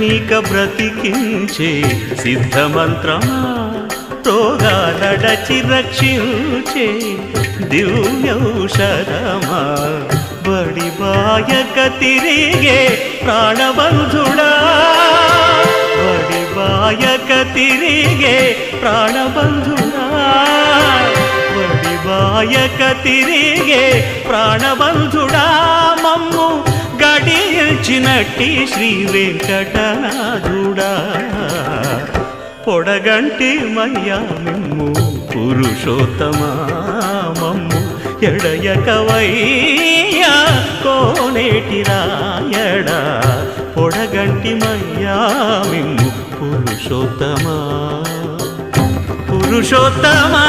నీక బ్రతికించే సిద్ధమంత్రమా రోగాలడచి రక్షించే దివ్యౌషధమా బడి బాయక తిరిగే ప్రాణబంధుడా బడి బాయక తిరిగే ప్రాణబంధుడా బడి బాయక తిరిగే ప్రాణబంధుడా మమ్ము గడిచినట్టి శ్రీ వెంకటనాథుడా పొడగంటి మయ్యా మిమ్ము పురుషోత్తమా మమ్ము ఎడయకవయ్యా కోనేటి రాయడా పొడగంటి మయ్యా మిమ్ము పురుషోత్తమా పురుషోత్తమా